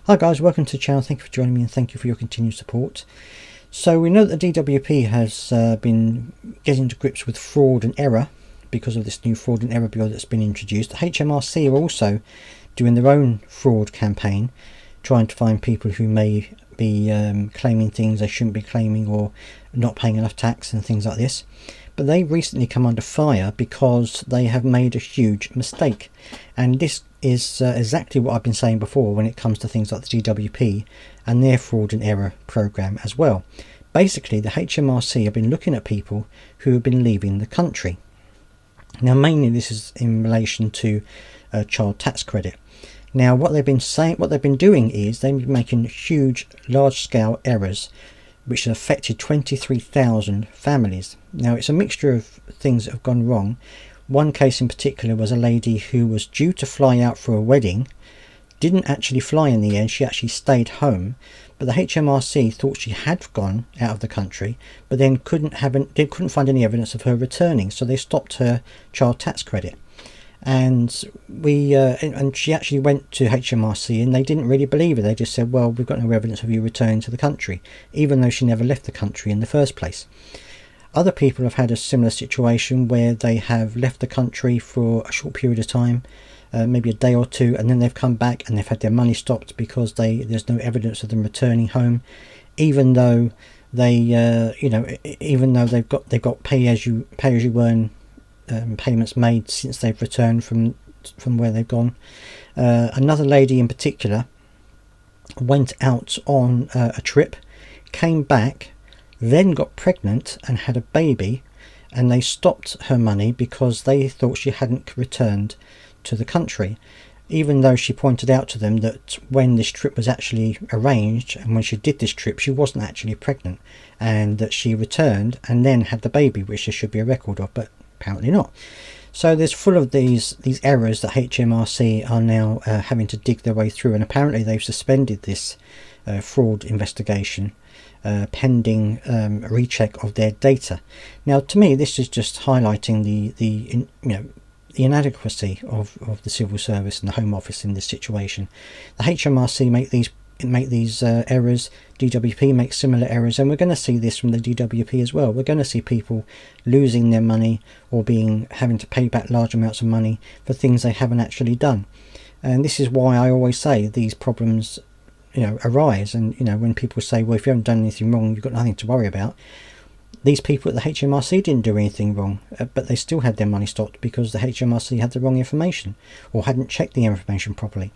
Hi guys, welcome to the channel. Thank you for joining me and thank you for your continued support. So we know that the DWP has been getting to grips with fraud and error because of this new fraud and error bill that's been introduced. The HMRC are also doing their own fraud campaign, trying to find people who may be claiming things they shouldn't be claiming or not paying enough tax and things like this. But they recently come under fire because they have made a huge mistake, and this is exactly what I've been saying before when it comes to things like the DWP and their fraud and error program as well. Basically, the HMRC have been looking at people who have been leaving the country. Now mainly this is in relation to child tax credit. Now what they've been doing is they've been making huge large-scale errors which have affected 23,000 families. Now it's a mixture of things that have gone wrong. One case in particular was a lady who was due to fly out for a wedding, didn't actually fly in the end, she actually stayed home, but the HMRC thought she had gone out of the country, but then couldn't find any evidence of her returning, so they stopped her child tax credit. And she actually went to HMRC and they didn't really believe her. They just said, well, we've got no evidence of you returning to the country, even though she never left the country in the first place. Other people have had a similar situation where they have left the country for a short period of time, maybe a day or two, and then they've come back and they've had their money stopped because there's no evidence of them returning home, even though they even though they've got pay as you earn payments made since they've returned from where they've gone. Another lady in particular went out on a trip, came back, then got pregnant and had a baby, and they stopped her money because they thought she hadn't returned to the country, even though she pointed out to them that when this trip was actually arranged and when she did this trip she wasn't actually pregnant, and that she returned and then had the baby, which there should be a record of, but apparently not. So there's full of these errors that HMRC are now having to dig their way through, and apparently they've suspended this fraud investigation pending a recheck of their data. Now to me this is just highlighting the inadequacy of the civil service and the Home Office in this situation. The HMRC make these errors, DWP makes similar errors, and we're going to see this from the DWP as well. We're going to see people losing their money or having to pay back large amounts of money for things they haven't actually done. And this is why I always say these problems arise, and when people say, well, if you haven't done anything wrong you've got nothing to worry about. These people at the HMRC didn't do anything wrong, but they still had their money stopped because the HMRC had the wrong information or hadn't checked the information properly.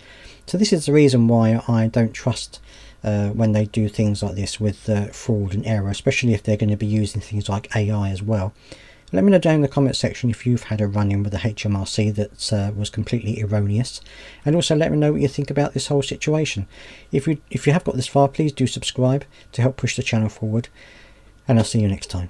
So this is the reason why I don't trust when they do things like this with fraud and error, especially if they're going to be using things like AI as well. Let me know down in the comment section if you've had a run-in with the HMRC that was completely erroneous, and also let me know what you think about this whole situation. If you have got this far, please do subscribe to help push the channel forward, and I'll see you next time.